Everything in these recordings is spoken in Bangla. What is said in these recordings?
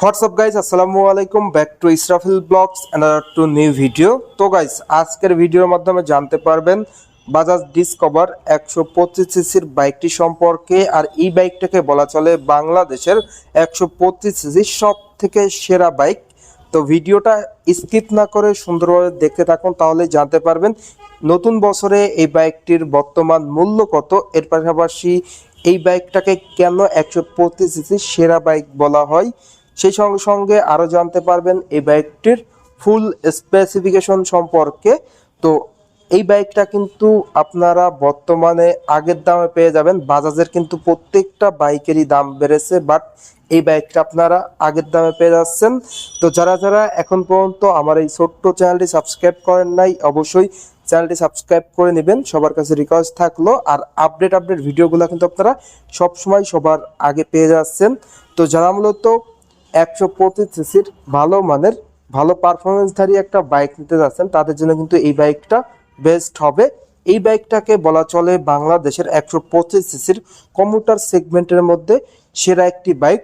হোয়াটসঅ্যাপ গাইজ, আসসালামু আলাইকুম, back to Israfil vlogs and to new video. তো গাইজ, আজকের ভিডিওর মাধ্যমে জানতে পারবেন বাজাজ ডিসকভার 125 সিসির বাইকটি সম্পর্কে। আর এই বাইকটাকে বলা চলে বাংলাদেশের 125 সিসির সব থেকে সেরা বাইক। তো ভিডিওটা স্কিপ না করে সুন্দরভাবে দেখতে থাকুন, তাহলে জানতে পারবেন নতুন বছরে এই বাইকটির বর্তমান মূল্য কত, এর পাশাপাশি এই বাইকটাকে কেন 125 সিসির সেরা বাইক বলা হয়। সেই সঙ্গে সঙ্গে আরও জানতে পারবেন এই বাইকটির ফুল স্পেসিফিকেশন সম্পর্কে। তো এই বাইকটা কিন্তু আপনারা বর্তমানে আগের দামে পেয়ে যাবেন। বাজাজের কিন্তু প্রত্যেকটা বাইকেরই দাম বেড়েছে, বাট এই বাইকটা আপনারা আগের দামে পেয়ে যাচ্ছেন। তো যারা যারা এখন পর্যন্ত আমার এই ছোট্ট চ্যানেলটি সাবস্ক্রাইব করেন নাই, অবশ্যই চ্যানেলটি সাবস্ক্রাইব করে নেবেন, সবার কাছে রিকোয়েস্ট থাকলো। আর আপডেট ভিডিওগুলো কিন্তু আপনারা সবসময় সবার আগে পেয়ে যাচ্ছেন। তো যারা মূলত 125 সিসির ভালো মানের ভালো পারফরমেন্সধারী একটা বাইক নিতে যাচ্ছেন, তাদের জন্য কিন্তু এই বাইকটা বেস্ট হবে। এই বাইকটাকে বলা চলে বাংলাদেশের 125 সিসির কমিউটার সেগমেন্টের মধ্যে সেরা একটি বাইক।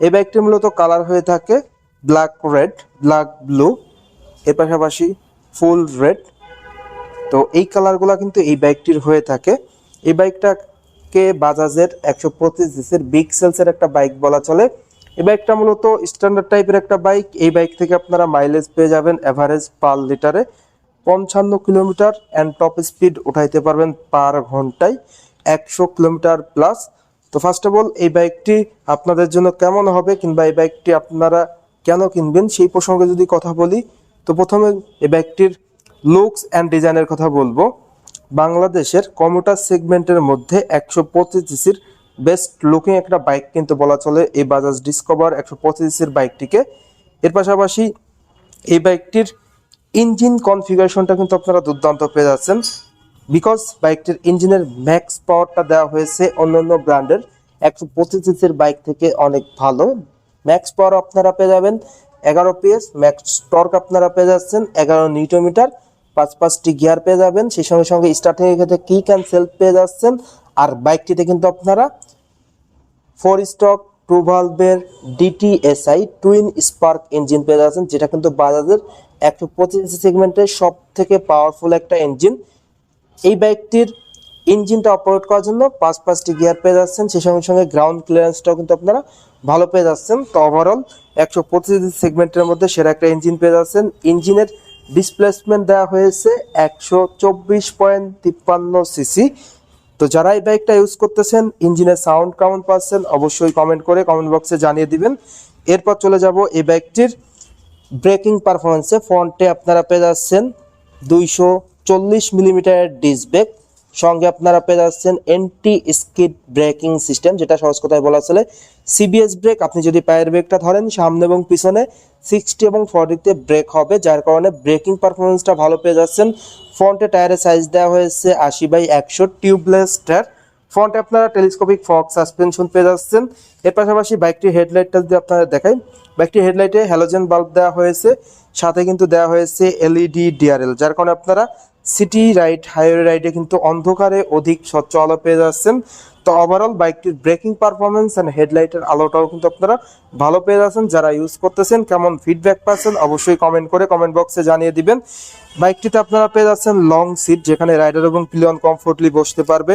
এই বাইকটি মূলত কালার হয়ে থাকে ব্ল্যাক রেড, ব্ল্যাক ব্লু, এর পাশাপাশি ফুল রেড। তো এই কালারগুলো কিন্তু এই বাইকটির হয়ে থাকে। এই বাইকটাকে বাজাজের 125 সিসির বিগ সেলসের একটা বাইক বলা চলে। এই বাইকটা মূলত স্ট্যান্ডার্ড টাইপের একটা বাইক। এই বাইক থেকে আপনারা মাইলেজ পেয়ে যাবেন এভারেজ পার লিটারে 55 কিলোমিটার, অ্যান্ড টপ স্পিড উঠাইতে পারবেন পার ঘন্টায় 100 কিলোমিটার প্লাস। তো ফার্স্ট অফ অল এই বাইকটি আপনাদের জন্য কেমন হবে, কিংবা এই বাইকটি আপনারা কেন কিনবেন সেই প্রসঙ্গে যদি কথা বলি, তো প্রথমে এই বাইকটির লুকস অ্যান্ড ডিজাইনের কথা বলবো। বাংলাদেশের কমিউটার সেগমেন্টের মধ্যে 125 সিসির বেস্ট লুকিং একটা বাইক কিন্তু বলা চলে এই বাজাজ ডিসকভার 125 সিসির বাইকটিকে। এর পাশাপাশি এই বাইকটির ইঞ্জিন কনফিগারেশনটা কিন্তু আপনারা দুর্দান্ত পেয়ে যাচ্ছেন, বিকজ বাইকটির ইঞ্জিনের ম্যাক্স পাওয়ারটা দেওয়া হয়েছে অন্যান্য ব্র্যান্ডের 125 সিসির বাইক থেকে অনেক ভালো। ম্যাক্স পাওয়ার আপনারা পেয়ে যাবেন 11 PS, ম্যাক্স টর্ক আপনারা পেয়ে যাচ্ছেন 11 নিউটনমিটার, 5টি গিয়ার পেয়ে যাবেন। সেই সঙ্গে সঙ্গে স্টার্টিং এর ক্ষেত্রে কিক অ্যান্ড সেলফ পেয়ে যাচ্ছেন। আর বাইকটিতে কিন্তু আপনারা 4 stock 2 ভালভের DTSI twin spark engine পেয়ে যাচ্ছেন, যেটা কিন্তু বাজাজের 125 সেগমেন্টের সব থেকে পাওয়ারফুল একটা ইঞ্জিন। এই বাইকটির ইঞ্জিনটা অপারেট করার জন্য 5টি গিয়ার পেয়ে যাচ্ছেন। সেই সঙ্গে সঙ্গে গ্রাউন্ড ক্লিয়ারেন্সটাও কিন্তু আপনারা ভালো পেয়ে যাচ্ছেন। তো ওভারঅল 125 সেগমেন্টের মধ্যে সেরা একটা ইঞ্জিন পেয়ে যাচ্ছেন। ইঞ্জিনের ডিসপ্লেসমেন্ট দেওয়া হয়েছে 124.53 সিসি। তো যারা এই বাইকটা ইউজ করতেছেন, ইঞ্জিনের সাউন্ড কেমন পাচ্ছেন অবশ্যই কমেন্ট করে কমেন্ট বক্সে জানিয়ে দিবেন। এরপর চলে যাব এই বাইকটির ব্রেকিং পারফরমেন্সে। ফ্রন্টে আপনারা পেয়ে যাচ্ছেন 240 মিলিমিটারের ডিস্ক ব্রেক, সঙ্গে আপনারা পেয়ে যাচ্ছেন এন্টি স্কিড ব্রেকিং সিস্টেম, যেটা সহজ কথায় বলা চলে CBS ব্রেক। আপনি যদি পায়ের ব্রেকটা ধরেন, সামনে এবং পিছনে 60 এবং 40তে ব্রেক হবে, যার কারণে ব্রেকিং পারফরমেন্সটা ভালো পেয়ে যাচ্ছেন। ফ্রন্টে টায়ারের সাইজ দেওয়া হয়েছে 80/100 টিউবলেস টায়ার। ফ্রন্টে আপনারা টেলিস্কোপিক ফগ সাসপেনশন পেয়ে যাচ্ছেন। এর পাশাপাশি বাইকটির হেডলাইটটা যদি আপনারা দেখাই, বাইকটির হেডলাইটে হ্যালোজেন বাল্ব দেওয়া হয়েছে, সাথে কিন্তু দেওয়া হয়েছে LED DRL, যার কারণে আপনারা সিটি রাইড, হাইওয়ে রাইডে কিন্তু অন্ধকারে অধিক স্বচ্ছ আলো পেয়ে যাচ্ছেন। তো ওভারঅল বাইকটির ব্রেকিং পারফরমেন্স অ্যান্ড হেডলাইটের আলোটাও কিন্তু আপনারা ভালো পেয়ে যাচ্ছেন। যারা ইউজ করতেছেন কেমন ফিডব্যাক পাচ্ছেন অবশ্যই কমেন্ট করে কমেন্ট বক্সে জানিয়ে দিবেন। বাইকটিতে আপনারা পেয়ে যাচ্ছেন লং সিট, যেখানে রাইডার এবং পিলিয়ন কমফোর্টলি বসতে পারবে।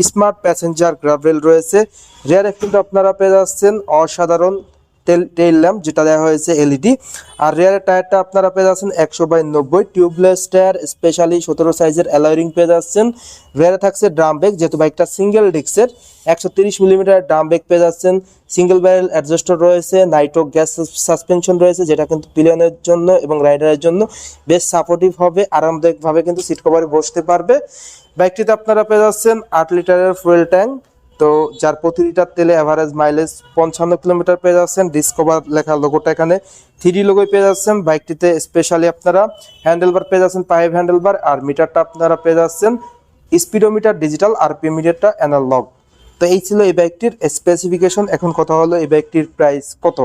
স্মার্ট প্যাসেঞ্জার গ্রাভেল রয়েছে। রিয়ারে কিন্তু আপনারা পেয়ে যাচ্ছেন অসাধারণ টেইল ল্যাম্প, যেটা দেওয়া হয়েছে LED। আর রিয়ারের টায়ারটা আপনারা পেয়ে যাচ্ছেন 100/90 টিউবলেস টায়ার, স্পেশালি 17 সাইজের অ্যালয় রিং পেয়ে যাচ্ছেন। রিয়ারে থাকছে ড্রাম ব্রেক, যেহেতু বাইকটা সিঙ্গেল ডিস্কের 130 মিলিমিটার ড্রাম ব্রেক পেয়ে যাচ্ছেন। সিঙ্গেল ব্যারেল অ্যাডজাস্টার রয়েছে, নাইট্রো গ্যাস সাসপেনশন রয়েছে, যেটা কিন্তু পিলিয়নের জন্য এবং রাইডারের জন্য বেশ সাপোর্টিভ হবে, আরামদায়কভাবে কিন্তু সিট কভারে বসতে পারবে। বাইকটিতে আপনারা পেয়ে যাচ্ছেন 8 লিটারের ফুয়েল ট্যাঙ্ক, তো যার প্রতি লিটার তেলে অ্যাভারেজ মাইলেজ 55 কিলোমিটার পেয়ে যাচ্ছেন। ডিসকভার লেখা লোগোটা এখানে 3D লোগোই পেয়ে যাচ্ছেন। বাইকটিতে স্পেশালি আপনারা হ্যান্ডেলবার পেয়ে যাচ্ছেন, 5 হ্যান্ডেলবার। আর মিটারটা আপনারা পেয়ে যাচ্ছেন স্পিডোমিটার ডিজিটাল, RPM মিটারটা অ্যানালগ। তো এই ছিল এই বাইকটির স্পেসিফিকেশন। এখন কথা হলো এই বাইকটির প্রাইস কত।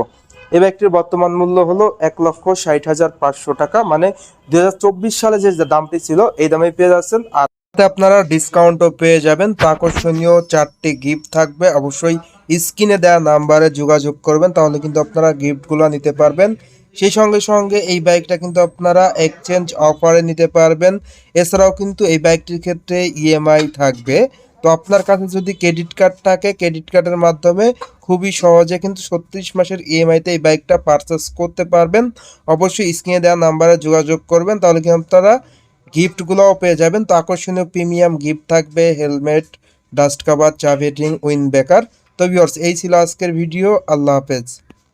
এই বাইকটির বর্তমান মূল্য হলো 1,60,500 টাকা, মানে 2024 সালে যে দামটি ছিল এই দামে পেয়ে যাচ্ছেন। আর আপনারা ডিসকাউন্টও পেয়ে যাবেন। তো আকর্ষণীয় 4টি গিফট থাকবে, অবশ্যই স্ক্রিনে দেওয়া নাম্বারে যোগাযোগ করবেন, তাহলে কিন্তু আপনারা গিফটগুলো নিতে পারবেন। সেই সঙ্গে সঙ্গে এই বাইকটা কিন্তু আপনারা এক্সচেঞ্জ অফারে নিতে পারবেন। এছাড়াও কিন্তু এই বাইকটির ক্ষেত্রে ইএমআই থাকবে। তো আপনার কাছে যদি ক্রেডিট কার্ড থাকে, ক্রেডিট কার্ডের মাধ্যমে খুবই সহজে কিন্তু 36 মাসের ইএমআইতে এই বাইকটা পারচেস করতে পারবেন। অবশ্যই স্ক্রিনে দেওয়া নাম্বারে যোগাযোগ করবেন, তাহলে কিন্তু আপনারা গিফটগুলোও পেয়ে যাবেন। তো আকর্ষণীয় প্রিমিয়াম গিফট থাকবে, হেলমেট, ডাস্ট কাভার, চাবি রিং, উইন্ড ব্রেকার। তো ভিউয়ার্স, এই ছিল আজকের ভিডিও। আল্লাহ হাফেজ।